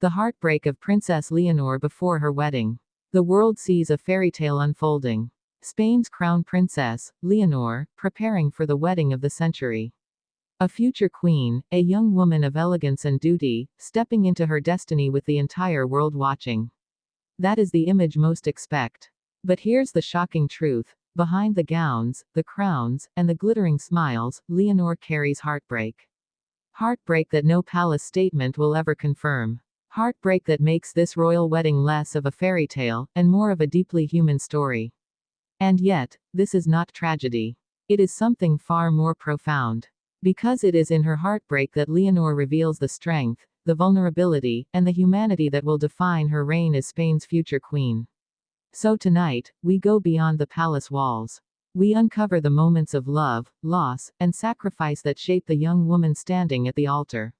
The heartbreak of Princess Leonor before her wedding. The world sees a fairy tale unfolding. Spain's crown princess, Leonor, preparing for the wedding of the century. A future queen, a young woman of elegance and duty, stepping into her destiny with the entire world watching. That is the image most expect. But here's the shocking truth. Behind the gowns, the crowns, and the glittering smiles, Leonor carries heartbreak. Heartbreak that no palace statement will ever confirm. Heartbreak that makes this royal wedding less of a fairy tale, and more of a deeply human story. And yet, this is not tragedy. It is something far more profound. Because it is in her heartbreak that Leonor reveals the strength, the vulnerability, and the humanity that will define her reign as Spain's future queen. So tonight, we go beyond the palace walls. We uncover the moments of love, loss, and sacrifice that shape the young woman standing at the altar.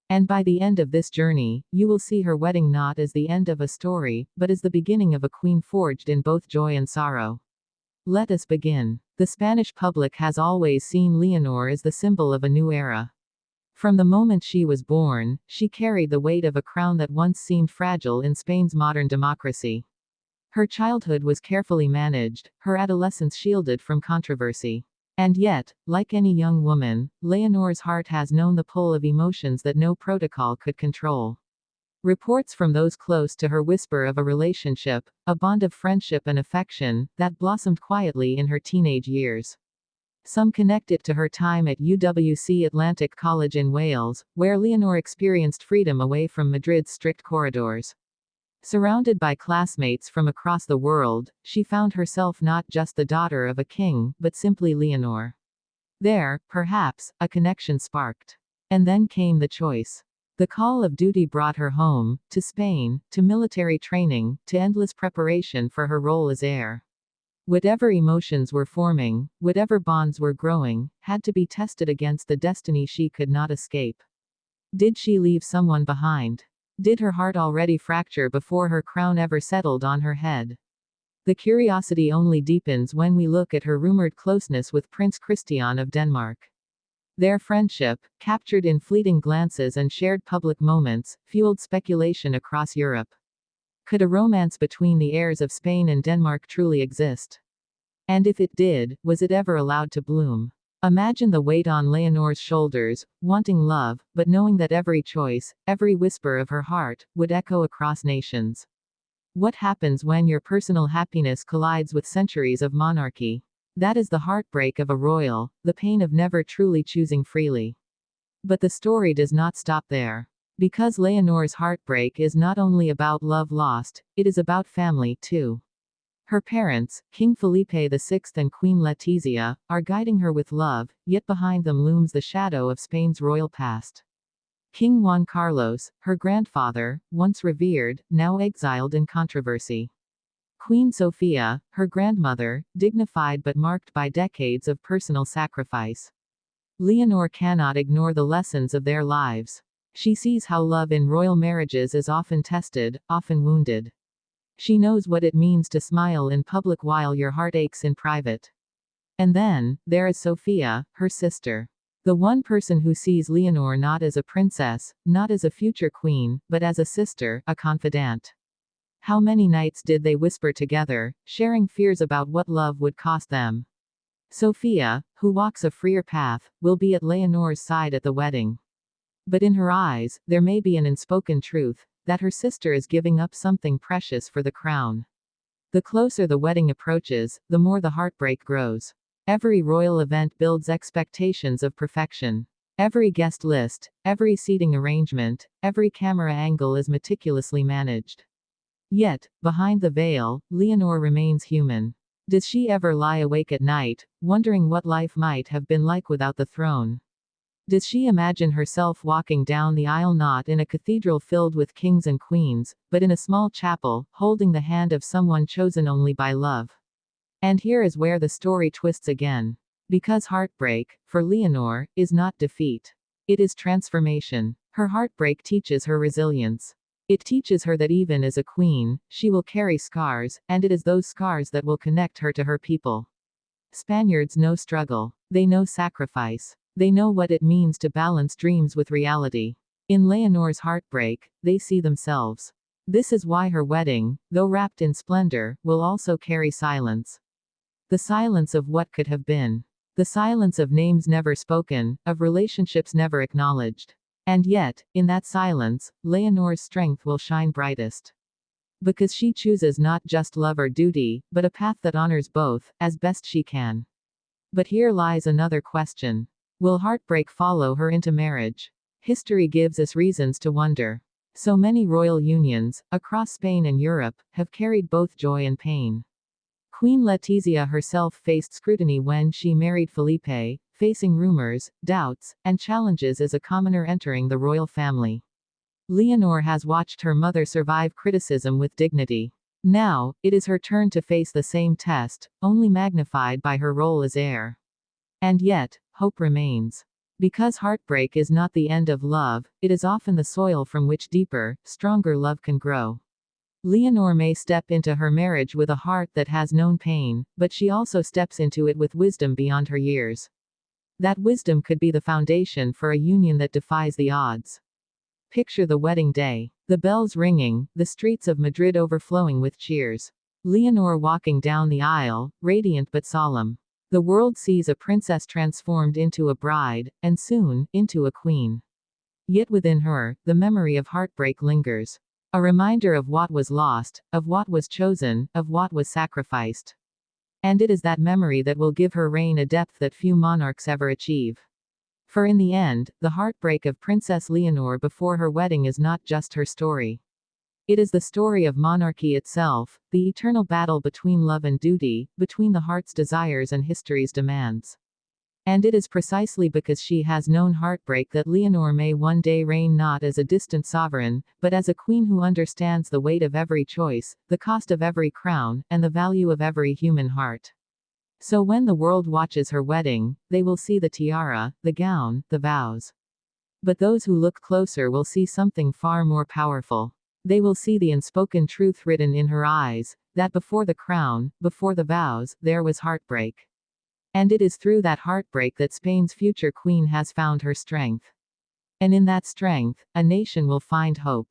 And by the end of this journey, you will see her wedding not as the end of a story, but as the beginning of a queen forged in both joy and sorrow. Let us begin. The Spanish public has always seen Leonor as the symbol of a new era. From the moment she was born, she carried the weight of a crown that once seemed fragile in Spain's modern democracy. Her childhood was carefully managed, her adolescence shielded from controversy. And yet, like any young woman, Leonor's heart has known the pull of emotions that no protocol could control. Reports from those close to her whisper of a relationship, a bond of friendship and affection, that blossomed quietly in her teenage years. Some connect it to her time at UWC Atlantic College in Wales, where Leonor experienced freedom away from Madrid's strict corridors. Surrounded by classmates from across the world, she found herself not just the daughter of a king, but simply Leonor. There, perhaps, a connection sparked. And then came the choice. The call of duty brought her home, to Spain, to military training, to endless preparation for her role as heir. Whatever emotions were forming, whatever bonds were growing, had to be tested against the destiny she could not escape. Did she leave someone behind? Did her heart already fracture before her crown ever settled on her head? The curiosity only deepens when we look at her rumored closeness with Prince Christian of Denmark. Their friendship, captured in fleeting glances and shared public moments, fueled speculation across Europe. Could a romance between the heirs of Spain and Denmark truly exist? And if it did, was it ever allowed to bloom? Imagine the weight on Leonor's shoulders, wanting love, but knowing that every choice, every whisper of her heart, would echo across nations. What happens when your personal happiness collides with centuries of monarchy? That is the heartbreak of a royal, the pain of never truly choosing freely. But the story does not stop there. Because Leonor's heartbreak is not only about love lost, it is about family, too. Her parents, King Felipe VI and Queen Letizia, are guiding her with love, yet behind them looms the shadow of Spain's royal past. King Juan Carlos, her grandfather, once revered, now exiled in controversy. Queen Sofia, her grandmother, dignified but marked by decades of personal sacrifice. Leonor cannot ignore the lessons of their lives. She sees how love in royal marriages is often tested, often wounded. She knows what it means to smile in public while your heart aches in private. And then, there is Sofia, her sister. The one person who sees Leonor not as a princess, not as a future queen, but as a sister, a confidant. How many nights did they whisper together, sharing fears about what love would cost them? Sofia, who walks a freer path, will be at Leonor's side at the wedding. But in her eyes, there may be an unspoken truth, that her sister is giving up something precious for the crown. The closer the wedding approaches, the more the heartbreak grows. Every royal event builds expectations of perfection. Every guest list, every seating arrangement, every camera angle is meticulously managed. Yet, behind the veil, Leonor remains human. Does she ever lie awake at night, wondering what life might have been like without the throne? Does she imagine herself walking down the aisle not in a cathedral filled with kings and queens, but in a small chapel, holding the hand of someone chosen only by love? And here is where the story twists again. Because heartbreak, for Leonor, is not defeat. It is transformation. Her heartbreak teaches her resilience. It teaches her that even as a queen, she will carry scars, and it is those scars that will connect her to her people. Spaniards know struggle. They know sacrifice. They know what it means to balance dreams with reality. In Leonor's heartbreak, they see themselves. This is why her wedding, though wrapped in splendor, will also carry silence. The silence of what could have been. The silence of names never spoken, of relationships never acknowledged. And yet, in that silence, Leonor's strength will shine brightest. Because she chooses not just love or duty, but a path that honors both, as best she can. But here lies another question. Will heartbreak follow her into marriage? History gives us reasons to wonder. So many royal unions, across Spain and Europe, have carried both joy and pain. Queen Letizia herself faced scrutiny when she married Felipe, facing rumors, doubts, and challenges as a commoner entering the royal family. Leonor has watched her mother survive criticism with dignity. Now, it is her turn to face the same test, only magnified by her role as heir. And yet, hope remains. Because heartbreak is not the end of love, it is often the soil from which deeper, stronger love can grow. Leonor may step into her marriage with a heart that has known pain, but she also steps into it with wisdom beyond her years. That wisdom could be the foundation for a union that defies the odds. Picture the wedding day. The bells ringing, the streets of Madrid overflowing with cheers. Leonor walking down the aisle, radiant but solemn. The world sees a princess transformed into a bride, and soon, into a queen. Yet within her, the memory of heartbreak lingers. A reminder of what was lost, of what was chosen, of what was sacrificed. And it is that memory that will give her reign a depth that few monarchs ever achieve. For in the end, the heartbreak of Princess Leonor before her wedding is not just her story. It is the story of monarchy itself, the eternal battle between love and duty, between the heart's desires and history's demands. And it is precisely because she has known heartbreak that Leonor may one day reign not as a distant sovereign, but as a queen who understands the weight of every choice, the cost of every crown, and the value of every human heart. So when the world watches her wedding, they will see the tiara, the gown, the vows. But those who look closer will see something far more powerful. They will see the unspoken truth written in her eyes, that before the crown, before the vows, there was heartbreak. And it is through that heartbreak that Spain's future queen has found her strength. And in that strength, a nation will find hope.